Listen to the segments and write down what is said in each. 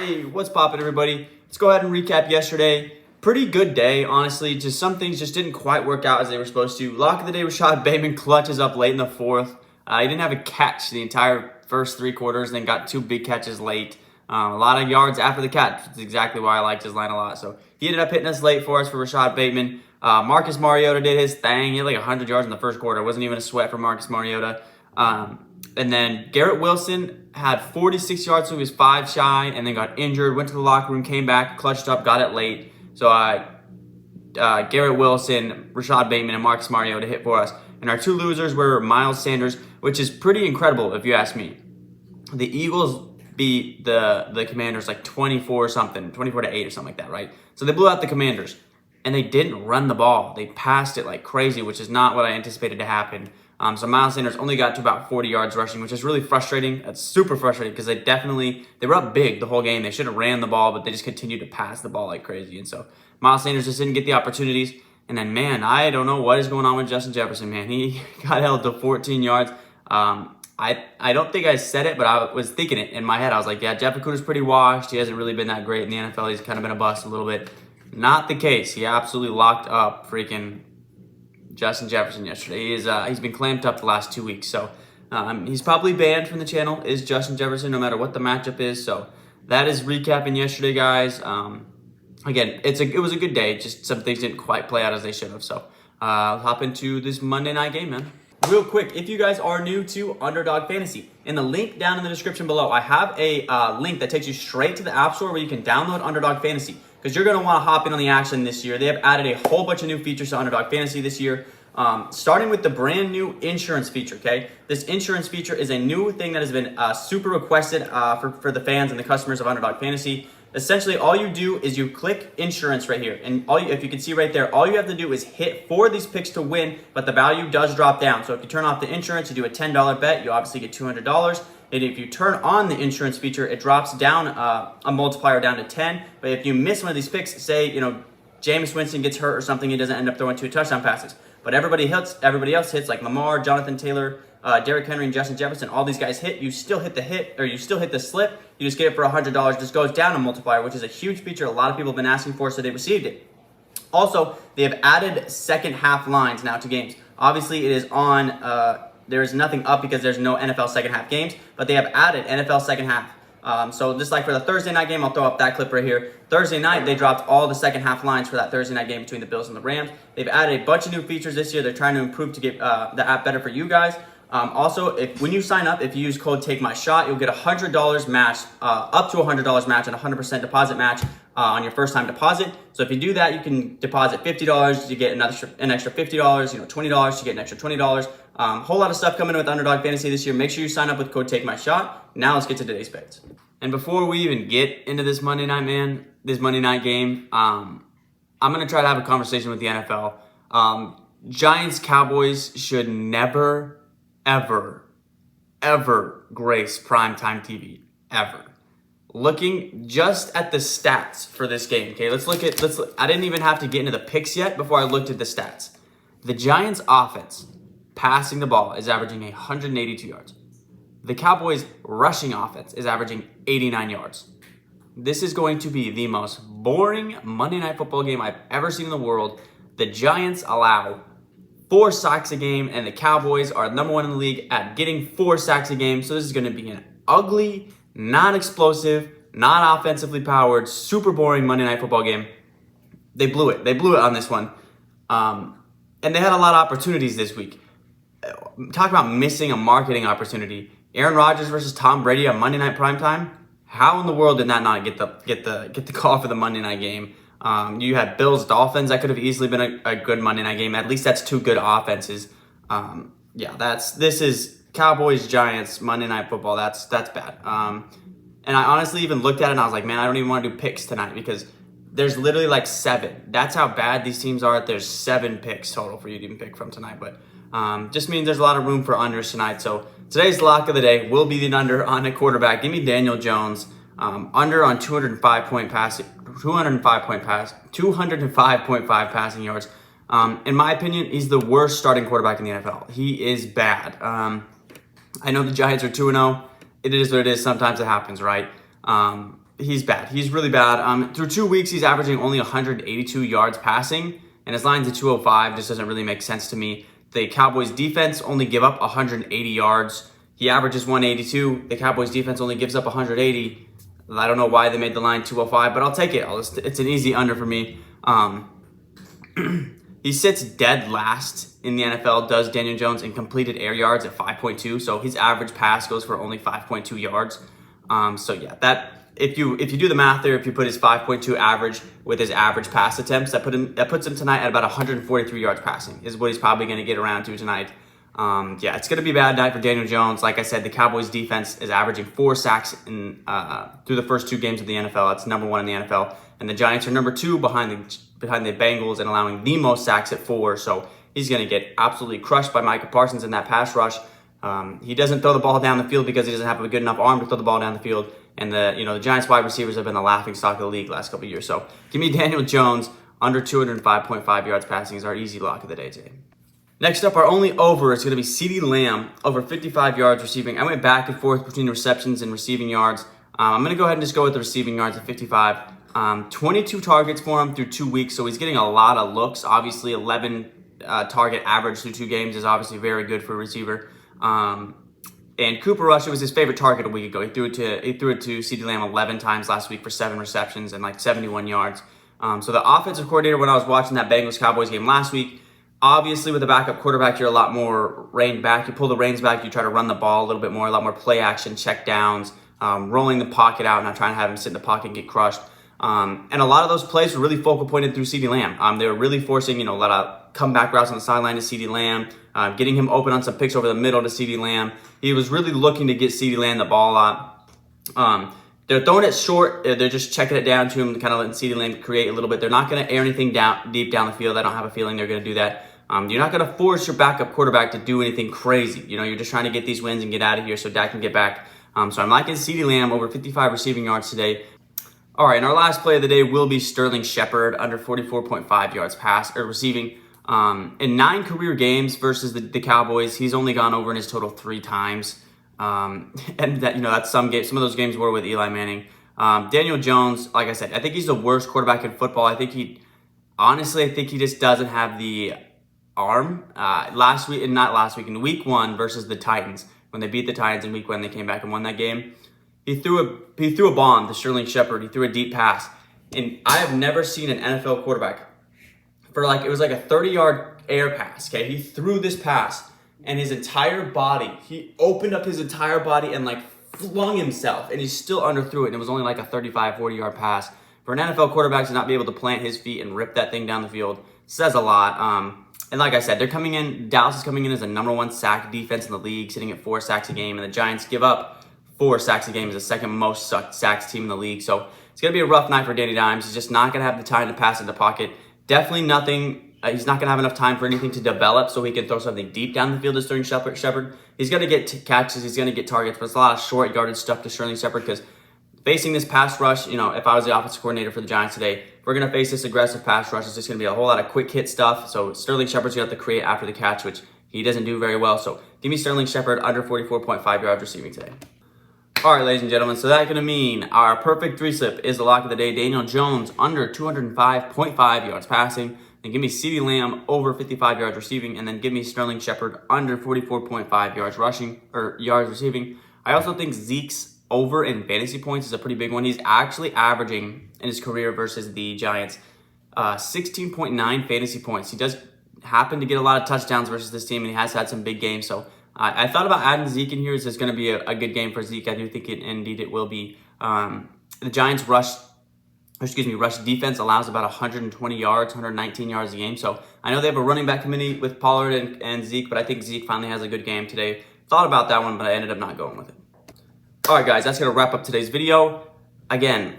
Hey, what's poppin', everybody? Let's go ahead and recap yesterday. Pretty good day, honestly. Just some things just didn't quite work out as they were supposed to. Lock of the day was Rashad Bateman, clutches up late in the fourth. He didn't have a catch the entire first three quarters, and then got two big catches late. A lot of yards after the catch. That's exactly why I liked his line a lot. So he ended up hitting us late for us for Rashad Bateman. Marcus Mariota did his thing. He had like 100 yards in the first quarter. It wasn't even a sweat for Marcus Mariota. And then Garrett Wilson had 46 yards, so he was 5 shy, and then got injured, went to the locker room, came back, clutched up, got it late. So Garrett Wilson, Rashad Bateman, and Marcus Mariota hit for us. And our two losers were Miles Sanders, which is pretty incredible if you ask me. The Eagles beat the Commanders like 24 to 8 or something like that, right? So they blew out the Commanders, and they didn't run the ball. They passed it like crazy, which is not what I anticipated to happen. So Miles Sanders only got to about 40 yards rushing, which is really frustrating. That's super frustrating because they were up big the whole game. They should have ran the ball, but they just continued to pass the ball like crazy. And so Miles Sanders just didn't get the opportunities. And then, man, I don't know what is going on with Justin Jefferson, man. He got held to 14 yards. I don't think I said it, but I was thinking it in my head. I was like, yeah, Jeff Okuda's pretty washed. He hasn't really been that great in the NFL. He's kind of been a bust a little bit. Not the case. He absolutely locked up freaking Justin Jefferson yesterday. He's been clamped up the last 2 weeks. So he's probably banned from the channel, is Justin Jefferson, no matter what the matchup is. So that is recapping yesterday, guys. Again, it was a good day. Just some things didn't quite play out as they should have. So I'll hop into this Monday night game, man. Real quick, if you guys are new to Underdog Fantasy, in the link down in the description below, I have a link that takes you straight to the App Store where you can download Underdog Fantasy, because you're going to want to hop in on the action this year. They have added a whole bunch of new features to Underdog Fantasy this year, starting with the brand new insurance feature, okay? This insurance feature is a new thing that has been super requested for the fans and the customers of Underdog Fantasy. Essentially, all you do is you click insurance right here, and if you can see right there, all you have to do is hit 4 of these picks to win, but the value does drop down. So if you turn off the insurance, you do a $10 bet, you obviously get $200. And if you turn on the insurance feature, it drops down a multiplier down to 10. But if you miss one of these picks, say, Jameis Winston gets hurt or something, he doesn't end up throwing 2 touchdown passes. But everybody else hits, like Lamar, Jonathan Taylor, Derrick Henry, and Justin Jefferson. All these guys hit. You still hit the slip. You just get it for $100. Just goes down a multiplier, which is a huge feature a lot of people have been asking for, so they received it. Also, they have added second half lines now to games. Obviously, it is on. There is nothing up because there's no NFL second half games, but they have added NFL second half. So just like for the Thursday night game, I'll throw up that clip right here. Thursday night, they dropped all the second half lines for that Thursday night game between the Bills and the Rams. They've added a bunch of new features this year. They're trying to improve to get the app better for you guys. Also, when you sign up, if you use code TAKEMYSHOT, you'll get $100 match, up to $100 match and 100% deposit match on your first time deposit. So if you do that, you can deposit $50 to get an extra $50, $20 to get an extra $20. Whole lot of stuff coming with Underdog Fantasy this year. Make sure you sign up with code TAKEMYSHOT. Now let's get to today's bets. And before we even get into this Monday night game, I'm going to try to have a conversation with the NFL. Giants Cowboys should never, ever grace primetime TV, ever. Looking just at the stats for this game, okay? I didn't even have to get into the picks yet before I looked at the stats. The Giants offense passing the ball is averaging 182 yards. The Cowboys rushing offense is averaging 89 yards. This is going to be the most boring Monday Night Football game I've ever seen in the world. The Giants allow 4 sacks a game, and the Cowboys are number 1 in the league at getting 4 sacks a game. So this is going to be an ugly, not explosive, not offensively powered, super boring Monday Night Football game. They blew it. They blew it on this one. And they had a lot of opportunities this week. Talk about missing a marketing opportunity. Aaron Rodgers versus Tom Brady on Monday Night Primetime. How in the world did that not get the call for the Monday night game? You had Bills Dolphins. That could have easily been a good Monday night game. At least that's 2 good offenses. This is Cowboys Giants Monday Night Football. That's bad. And I honestly even looked at it and I was like, man, I don't even want to do picks tonight because there's literally like 7. That's how bad these teams are. There's 7 picks total for you to even pick from tonight. But just means there's a lot of room for unders tonight. So today's lock of the day will be the under on a quarterback. Give me Daniel Jones. Under on 205.5 passing yards. In my opinion, he's the worst starting quarterback in the NFL. He is bad. I know the Giants are 2-0. It is what it is. Sometimes it happens, right? he's bad. He's really bad. Through 2 weeks, he's averaging only 182 yards passing, and his line's at 205. Just doesn't really make sense to me. The Cowboys defense only give up 180 yards. He averages 182. The Cowboys defense only gives up 180. I don't know why they made the line 205, but I'll take it. It's an easy under for me. He sits dead last in the NFL, does Daniel Jones, in completed air yards at 5.2. So his average pass goes for only 5.2 yards. So yeah, that if you do the math there, if you put his 5.2 average with his average pass attempts, that puts him tonight at about 143 yards passing is what he's probably going to get around to tonight. Yeah, it's going to be a bad night for Daniel Jones. Like I said, the Cowboys defense is averaging 4 sacks through the first 2 games of the NFL. That's number 1 in the NFL. And the Giants are number 2 behind the Bengals and allowing the most sacks at 4. So he's going to get absolutely crushed by Micah Parsons in that pass rush. He doesn't throw the ball down the field because he doesn't have a good enough arm to throw the ball down the field. And the Giants wide receivers have been the laughing stock of the league last couple of years. So give me Daniel Jones under 205.5 yards passing is our easy lock of the day today. Next up, our only over is going to be CeeDee Lamb over 55 yards receiving. I went back and forth between receptions and receiving yards. I'm going to go ahead and just go with the receiving yards at 55. 22 targets for him through 2 weeks, so he's getting a lot of looks. Obviously, 11 target average through 2 games is obviously very good for a receiver. And Cooper Rush, it was his favorite target a week ago. He threw it to CeeDee Lamb 11 times last week for 7 receptions and like 71 yards. So the offensive coordinator, when I was watching that Bengals-Cowboys game last week, obviously with a backup quarterback, you're a lot more reined back. You pull the reins back, you try to run the ball a little bit more, a lot more play action, check downs, rolling the pocket out, not trying to have him sit in the pocket and get crushed. And a lot of those plays were really focal pointed through CeeDee Lamb. They were really forcing, a lot of comeback routes on the sideline to CeeDee Lamb, getting him open on some picks over the middle to CeeDee Lamb. He was really looking to get CeeDee Lamb the ball a lot. They're throwing it short. They're just checking it down to him, kind of letting CeeDee Lamb create a little bit. They're not going to air anything deep down the field. I don't have a feeling they're going to do that. You're not going to force your backup quarterback to do anything crazy. You're just trying to get these wins and get out of here so Dak can get back. So I'm liking CeeDee Lamb over 55 receiving yards today. All right, and our last play of the day will be Sterling Shepard under 44.5 yards receiving. In 9 career games versus the Cowboys, he's only gone over in his total 3 times. And that's some games. Some of those games were with Eli Manning. Daniel Jones, like I said, I think he's the worst quarterback in football. I think he just doesn't have the arm. In week 1 versus the Titans, when they beat the Titans in week 1, they came back and won that game. He threw a bomb to Sterling Shepard. He threw a deep pass. And I have never seen an NFL quarterback it was like a 30-yard air pass, okay? He threw this pass, and he opened up his entire body and flung himself, and he still underthrew it, and it was only like a 35, 40-yard pass. For an NFL quarterback to not be able to plant his feet and rip that thing down the field says a lot. And like I said, Dallas is coming in as a number 1 sack defense in the league, sitting at 4 sacks a game, and the Giants give up 4 sacks a game as the second most sacks team in the league. So it's going to be a rough night for Danny Dimes. He's just not going to have the time to pass in the pocket. Definitely nothing. He's not going to have enough time for anything to develop so he can throw something deep down the field to Sterling Shepard. He's going to get catches. He's going to get targets, but it's a lot of short yardage stuff to Sterling Shepard because facing this pass rush, if I was the offensive coordinator for the Giants today, if we're going to face this aggressive pass rush, it's just going to be a whole lot of quick hit stuff. So Sterling Shepard's going to have to create after the catch, which he doesn't do very well. So give me Sterling Shepard under 44.5 yards receiving today. All right, ladies and gentlemen, so that's going to mean our perfect 3-slip is the lock of the day. Daniel Jones under 205.5 yards passing. And give me CeeDee Lamb over 55 yards receiving. And then give me Sterling Shepard under 44.5 yards receiving. I also think Zeke's over in fantasy points is a pretty big one. He's actually averaging in his career versus the Giants 16.9 fantasy points. He does happen to get a lot of touchdowns versus this team, and he has had some big games. So I thought about adding Zeke in here. Is this going to be a good game for Zeke? I do think indeed it will be. The Giants rush defense allows about 120 yards, 119 yards a game. So I know they have a running back committee with Pollard and Zeke, but I think Zeke finally has a good game today. Thought about that one, but I ended up not going with it. All right, guys, that's going to wrap up today's video. Again,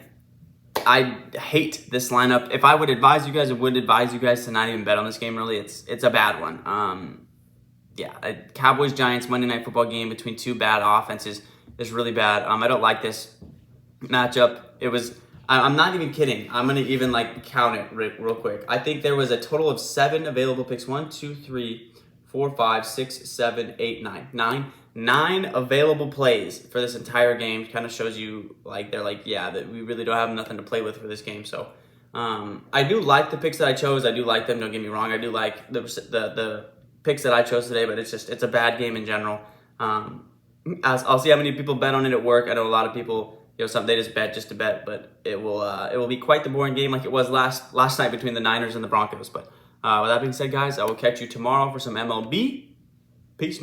I hate this lineup. If I would advise you guys, I would advise you guys to not even bet on this game, really. It's a bad one. A Cowboys-Giants Monday Night Football game between 2 bad offenses is really bad. I don't like this matchup. I'm not even kidding. I'm going to even count it real quick. I think there was a total of 7 available picks. 1, 2, 3, 4, 5, 6, 7, 8, 9. 9. 9 available plays for this entire game. Kind of shows you, like, they're like, yeah, that we really don't have nothing to play with for this game. So I do like the picks that I chose. I do like them, don't get me wrong. I do like the picks that I chose today, but it's a bad game in general. I'll see how many people bet on it at work. I know a lot of people, they just bet just to bet, but it will be quite the boring game like it was last night between the Niners and the Broncos. But with that being said, guys, I will catch you tomorrow for some MLB. Peace.